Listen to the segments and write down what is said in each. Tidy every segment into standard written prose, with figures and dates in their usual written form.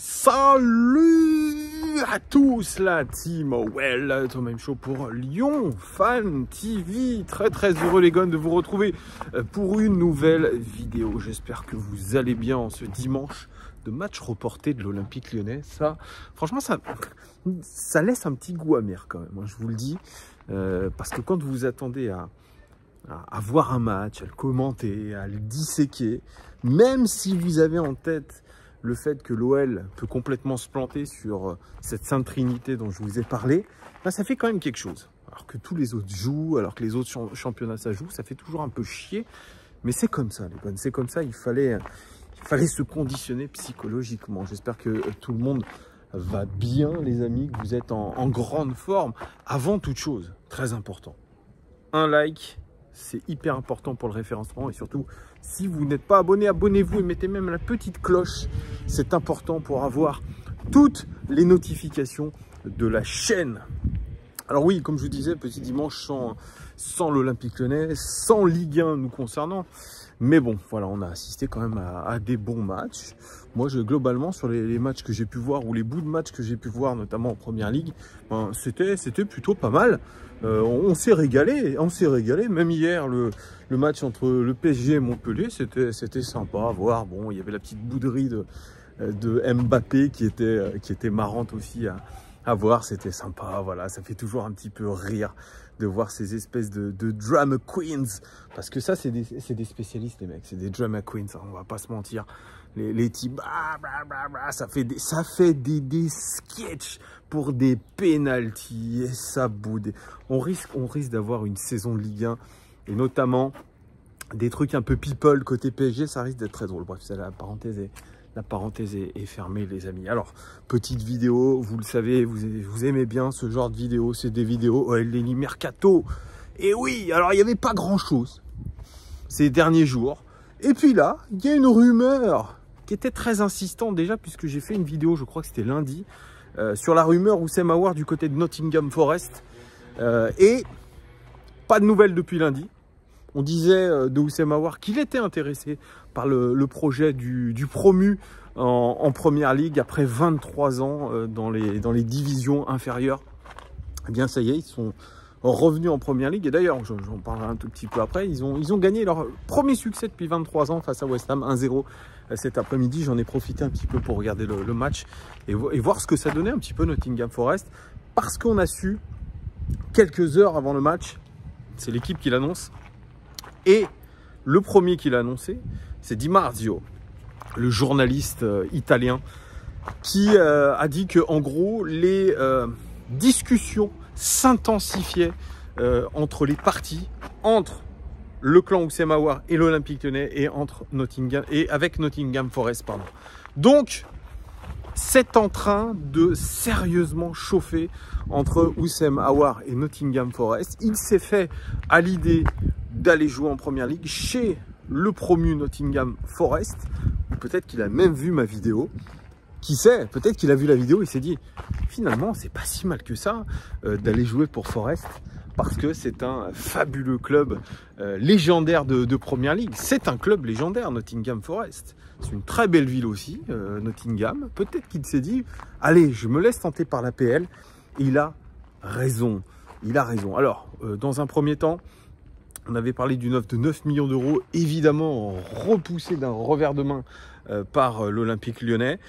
Salut à tous la team Well, ton même show pour Lyon Fan TV. Très heureux les gars de vous retrouver pour une nouvelle vidéo. J'espère que vous allez bien en ce dimanche de match reporté de l'Olympique Lyonnais. Ça, franchement, ça laisse un petit goût amer quand même, je vous le dis. Parce que quand vous attendez à voir un match, à le commenter, à le disséquer, même si vous avez en tête le fait que l'OL peut complètement se planter sur cette Sainte Trinité dont je vous ai parlé, ben ça fait quand même quelque chose. Alors que tous les autres jouent, alors que les autres championnats ça joue, ça fait toujours un peu chier. Mais c'est comme ça les gars, c'est comme ça, il fallait se conditionner psychologiquement. J'espère que tout le monde va bien les amis, que vous êtes en grande forme. Avant toute chose, très important, un like. C'est hyper important pour le référencement et surtout, si vous n'êtes pas abonné, abonnez-vous et mettez même la petite cloche. C'est important pour avoir toutes les notifications de la chaîne. Alors oui, comme je vous disais, petit dimanche sans l'Olympique Lyonnais, sans Ligue 1 nous concernant. Mais bon, voilà, on a assisté quand même à des bons matchs. Moi, globalement, sur les matchs que j'ai pu voir, ou les bouts de matchs que j'ai pu voir, notamment en Première Ligue, ben, c'était plutôt pas mal. On s'est régalé, Même hier, le match entre le PSG et Montpellier, c'était sympa à voir. Bon, il y avait la petite bouderie de Mbappé qui était marrante aussi à voir. C'était sympa, voilà, ça fait toujours un petit peu rire de voir ces espèces de drama queens, parce que ça c'est des spécialistes les mecs, c'est des drama queens, hein, on va pas se mentir, les types ça fait des sketchs pour des pénaltys et ça boude. On risque d'avoir une saison de Ligue 1 et notamment des trucs un peu people côté PSG, ça risque d'être très drôle. Bref, c'est la parenthèse est fermée les amis. Alors, petite vidéo, vous le savez, vous aimez bien ce genre de vidéo, c'est des vidéos Elneny Mercato. Et oui, alors il n'y avait pas grand chose ces derniers jours. Et puis là, il y a une rumeur qui était très insistante déjà, puisque j'ai fait une vidéo, je crois que c'était lundi, sur la rumeur Houssem Aouar du côté de Nottingham Forest. Et pas de nouvelles depuis lundi. On disait de Houssem Aouar qu'il était intéressé par le projet du promu en Première Ligue après 23 ans dans les divisions inférieures. Eh bien ça y est, ils sont revenus en Première Ligue. Et d'ailleurs, j'en parlerai un tout petit peu après, ils ont gagné leur premier succès depuis 23 ans face à West Ham, 1-0 cet après-midi. J'en ai profité un petit peu pour regarder le match et voir ce que ça donnait un petit peu Nottingham Forest. Parce qu'on a su, quelques heures avant le match, c'est l'équipe qui l'annonce, et le premier qui l'a annoncé, c'est Di Marzio, le journaliste italien, qui a dit que en gros les discussions s'intensifiaient entre les parties, entre le clan Houssem Aouar et l'Olympique Lyonnais et avec Nottingham Forest, pardon. Donc c'est en train de sérieusement chauffer entre Houssem Aouar et Nottingham Forest. Il s'est fait à l'idée d'aller jouer en Première Ligue chez le promu Nottingham Forest. Peut-être qu'il a même vu ma vidéo. Qui sait, peut-être qu'il a vu la vidéo et s'est dit finalement c'est pas si mal que ça d'aller jouer pour Forest, parce que c'est un fabuleux club légendaire de Première Ligue. C'est un club légendaire, Nottingham Forest. C'est une très belle ville aussi, Nottingham. Peut-être qu'il s'est dit allez, je me laisse tenter par la PL. Et il a raison. Alors, dans un premier temps, on avait parlé d'une offre de 9 millions d'euros, évidemment repoussée d'un revers de main par l'Olympique Lyonnais.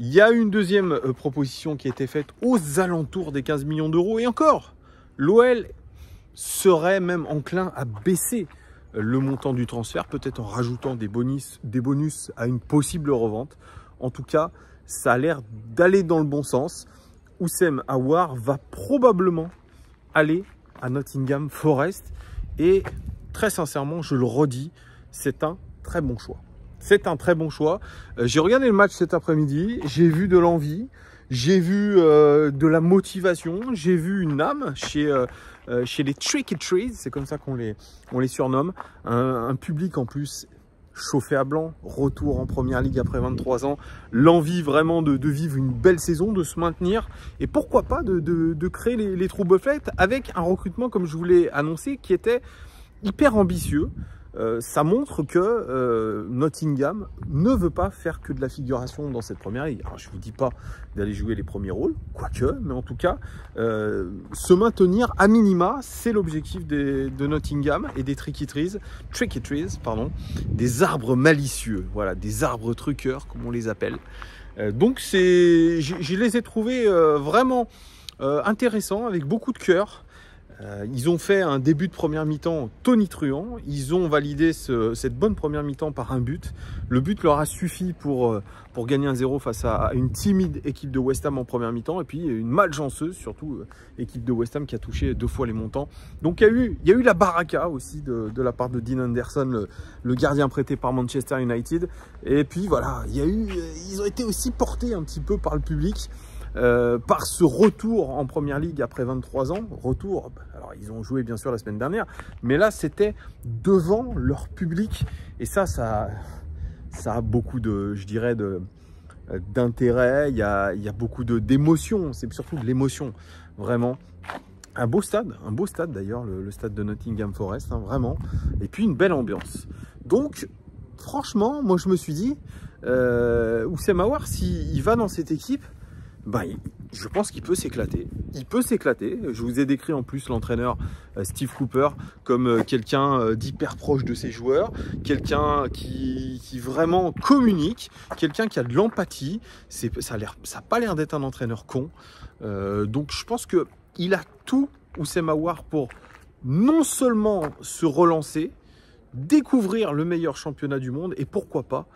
Il y a une deuxième proposition qui a été faite aux alentours des 15 millions d'euros. Et encore, l'OL serait même enclin à baisser le montant du transfert, peut-être en rajoutant des bonus à une possible revente. En tout cas, ça a l'air d'aller dans le bon sens. Houssem Aouar va probablement aller à Nottingham Forest. Et très sincèrement, je le redis, c'est un très bon choix. C'est un très bon choix. J'ai regardé le match cet après-midi, j'ai vu de l'envie, j'ai vu de la motivation, j'ai vu une âme chez les Tricky Trees, c'est comme ça qu'on les surnomme. Un public en plus chauffé à blanc, retour en Première Ligue après 23 ans, l'envie vraiment de vivre une belle saison, de se maintenir et pourquoi pas de créer les trous bufflettes avec un recrutement comme je vous l'ai annoncé qui était hyper ambitieux. ça montre que Nottingham ne veut pas faire que de la figuration dans cette première ligue. Alors, je ne vous dis pas d'aller jouer les premiers rôles, quoique, mais en tout cas, se maintenir à minima, c'est l'objectif de Nottingham et des Tricky Trees, des arbres malicieux, voilà, des arbres truqueurs, comme on les appelle. Donc, je les ai trouvés vraiment intéressants, avec beaucoup de cœur. Ils ont fait un début de première mi-temps tonitruant. Ils ont validé cette bonne première mi-temps par un but. Le but leur a suffi pour gagner 1-0 face à une timide équipe de West Ham en première mi-temps. Et puis une malchanceuse, surtout équipe de West Ham qui a touché 2 fois les montants. Donc il y a eu la baraka aussi de la part de Dean Anderson, le gardien prêté par Manchester United. Et puis voilà, ils ont été aussi portés un petit peu par le public. Par ce retour en première ligue après 23 ans, alors ils ont joué bien sûr la semaine dernière, mais là c'était devant leur public, et ça a beaucoup de, je dirais, d'intérêt, il y a beaucoup d'émotion, c'est surtout de l'émotion, vraiment. Un beau stade d'ailleurs, le stade de Nottingham Forest, hein, vraiment, et puis une belle ambiance. Donc franchement, moi je me suis dit, Oussem Aouar, s'il va dans cette équipe, ben, je pense qu'il peut s'éclater. Il peut s'éclater. Je vous ai décrit en plus l'entraîneur Steve Cooper comme quelqu'un d'hyper proche de ses joueurs, quelqu'un qui vraiment communique, quelqu'un qui a de l'empathie. Ça n'a pas l'air d'être un entraîneur con. Donc je pense qu'il a tout, Oussem Aouar, pour non seulement se relancer, découvrir le meilleur championnat du monde et pourquoi pas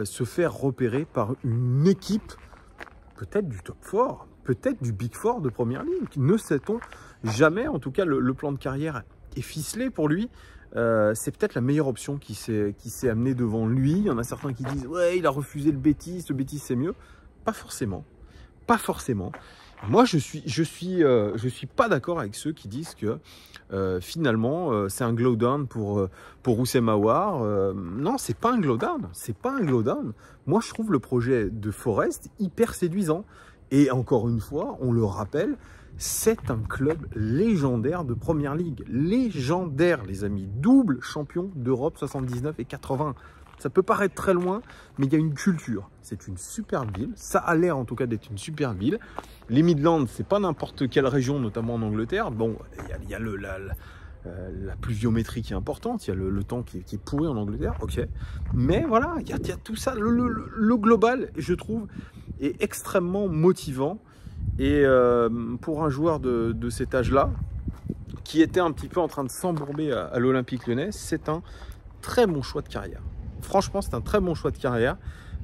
se faire repérer par une équipe peut-être du top 4, peut-être du Big 4 de première ligne. Ne sait-on jamais. En tout cas, le plan de carrière est ficelé pour lui. C'est peut-être la meilleure option qui s'est amenée devant lui. Il y en a certains qui disent « Ouais, il a refusé le Betis c'est mieux ». Pas forcément. Pas forcément. Moi, je suis pas d'accord avec ceux qui disent que finalement, c'est un glow down pour Oussem Aouar. Non, c'est pas un glow down. C'est pas un glow down. Moi, je trouve le projet de Forest hyper séduisant. Et encore une fois, on le rappelle, c'est un club légendaire de Première Ligue. Légendaire, les amis. Double champion d'Europe 79 et 80. Ça peut paraître très loin, mais il y a une culture. C'est une superbe ville. Ça a l'air en tout cas d'être une superbe ville. Les Midlands, c'est pas n'importe quelle région, notamment en Angleterre. Bon, il y a la pluviométrie qui est importante. Il y a le temps qui est pourri en Angleterre. Ok. Mais voilà, il y a tout ça. Le global, je trouve, est extrêmement motivant. Et pour un joueur de cet âge-là, qui était un petit peu en train de s'embourber à l'Olympique Lyonnais, c'est un très bon choix de carrière. Franchement, c'est un très bon choix de carrière.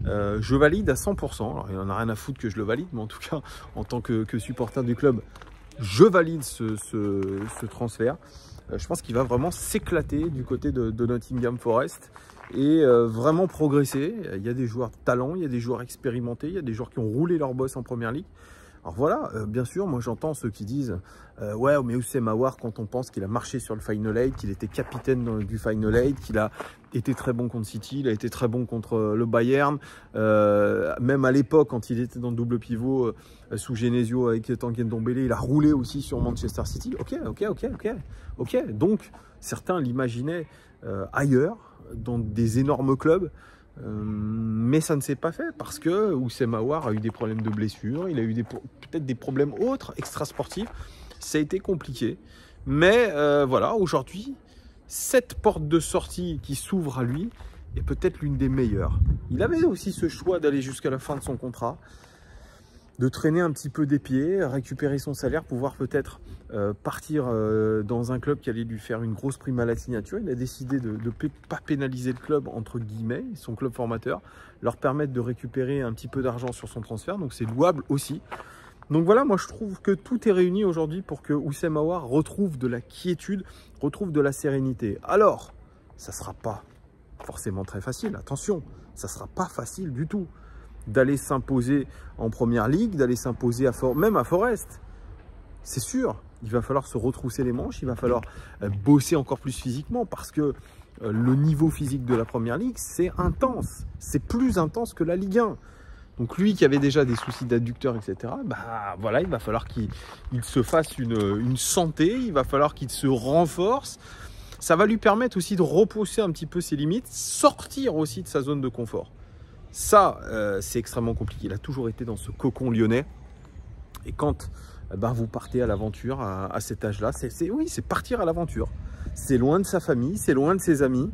Je valide à 100%. Alors, il n'en a rien à foutre que je le valide, mais en tout cas, en tant que supporter du club, je valide ce transfert. Je pense qu'il va vraiment s'éclater du côté de Nottingham Forest et vraiment progresser. Il y a des joueurs de talent, il y a des joueurs expérimentés, il y a des joueurs qui ont roulé leur boss en première ligue. Alors voilà, bien sûr, moi j'entends ceux qui disent ouais, mais Oussem Aouar, quand on pense qu'il a marché sur le Final 8, qu'il était capitaine du Final 8, qu'il a été très bon contre City, il a été très bon contre le Bayern, même à l'époque, quand il était dans le double pivot sous Genesio avec Tanguy Ndombele, il a roulé aussi sur Manchester City. Ok. Donc, certains l'imaginaient ailleurs, dans des énormes clubs. Mais ça ne s'est pas fait parce que Oussem Aouar a eu des problèmes de blessure, il a eu peut-être des problèmes autres, extrasportifs. Ça a été compliqué. Mais voilà, aujourd'hui, cette porte de sortie qui s'ouvre à lui est peut-être l'une des meilleures. Il avait aussi ce choix d'aller jusqu'à la fin de son contrat, de traîner un petit peu des pieds, récupérer son salaire, pouvoir peut-être partir dans un club qui allait lui faire une grosse prime à la signature. Il a décidé de ne pas pénaliser le club, entre guillemets, son club formateur, leur permettre de récupérer un petit peu d'argent sur son transfert, donc c'est louable aussi. Donc voilà, moi je trouve que tout est réuni aujourd'hui pour que Oussem Aouar retrouve de la quiétude, retrouve de la sérénité. Alors, ça ne sera pas forcément très facile, attention, ça ne sera pas facile du tout d'aller s'imposer en première ligue, d'aller s'imposer même à Forest. C'est sûr, il va falloir se retrousser les manches, il va falloir bosser encore plus physiquement parce que le niveau physique de la première ligue, c'est intense. C'est plus intense que la Ligue 1. Donc lui qui avait déjà des soucis d'adducteurs, etc., bah voilà, il va falloir qu'il se fasse une santé, il va falloir qu'il se renforce. Ça va lui permettre aussi de repousser un petit peu ses limites, sortir aussi de sa zone de confort. Ça, c'est extrêmement compliqué. Il a toujours été dans ce cocon lyonnais. Et quand vous partez à l'aventure à cet âge-là, c'est partir à l'aventure. C'est loin de sa famille, c'est loin de ses amis.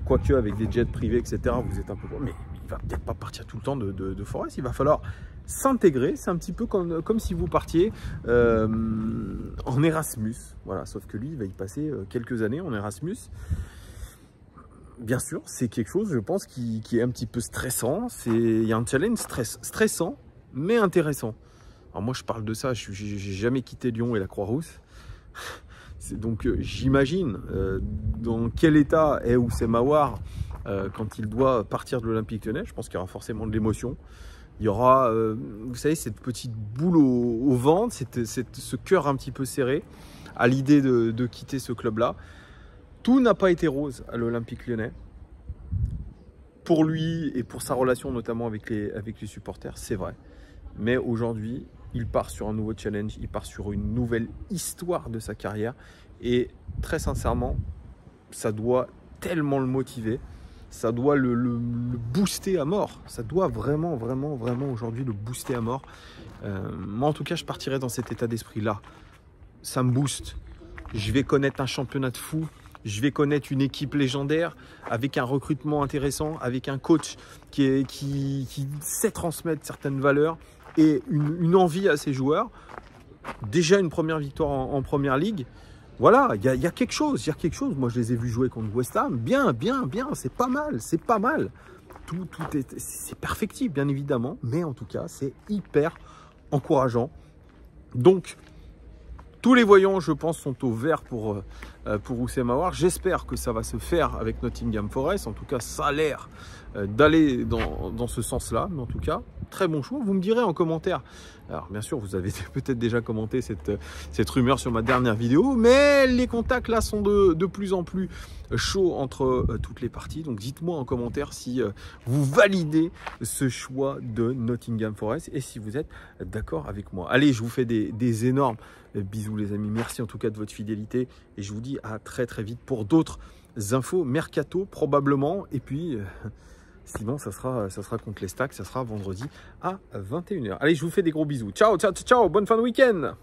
Quoique avec des jets privés, etc., vous êtes un peu... Mais il ne va peut-être pas partir tout le temps de Forest. Il va falloir s'intégrer. C'est un petit peu comme si vous partiez en Erasmus. Voilà, sauf que lui, il va y passer quelques années en Erasmus. Bien sûr, c'est quelque chose, je pense, qui est un petit peu stressant. Il y a un challenge stressant, mais intéressant. Alors moi, je parle de ça, j'ai jamais quitté Lyon et la Croix-Rousse. Donc j'imagine dans quel état est Oussem Aouar quand il doit partir de l'Olympique Lyonnais. Je pense qu'il y aura forcément de l'émotion. Il y aura, vous savez, cette petite boule au ventre, ce cœur un petit peu serré à l'idée de quitter ce club-là. Tout n'a pas été rose à l'Olympique Lyonnais. Pour lui et pour sa relation notamment avec les supporters, c'est vrai. Mais aujourd'hui, il part sur un nouveau challenge, il part sur une nouvelle histoire de sa carrière. Et très sincèrement, ça doit tellement le motiver, ça doit le booster à mort. Ça doit vraiment aujourd'hui le booster à mort. Moi en tout cas, je partirai dans cet état d'esprit-là. Ça me booste. Je vais connaître un championnat de fou. Je vais connaître une équipe légendaire avec un recrutement intéressant, avec un coach qui sait transmettre certaines valeurs et une envie à ses joueurs. Déjà une première victoire en première ligue. Voilà, il y a quelque chose, Moi, je les ai vus jouer contre West Ham. Bien, c'est pas mal, c'est perfectible, bien évidemment. Mais en tout cas, c'est hyper encourageant. Donc, tous les voyants, je pense, sont au vert pour Oussem Aouar. J'espère que ça va se faire avec Nottingham Forest. En tout cas, ça a l'air d'aller dans ce sens-là. Mais en tout cas, très bon choix. Vous me direz en commentaire. Alors, bien sûr, vous avez peut-être déjà commenté cette rumeur sur ma dernière vidéo. Mais les contacts, là, sont de plus en plus chauds entre toutes les parties. Donc, dites-moi en commentaire si vous validez ce choix de Nottingham Forest et si vous êtes d'accord avec moi. Allez, je vous fais des énormes bisous les amis, merci en tout cas de votre fidélité et je vous dis à très vite pour d'autres infos mercato probablement et puis sinon ça sera contre les Stacks, ça sera vendredi à 21 h. Allez, je vous fais des gros bisous, ciao, bonne fin de week-end.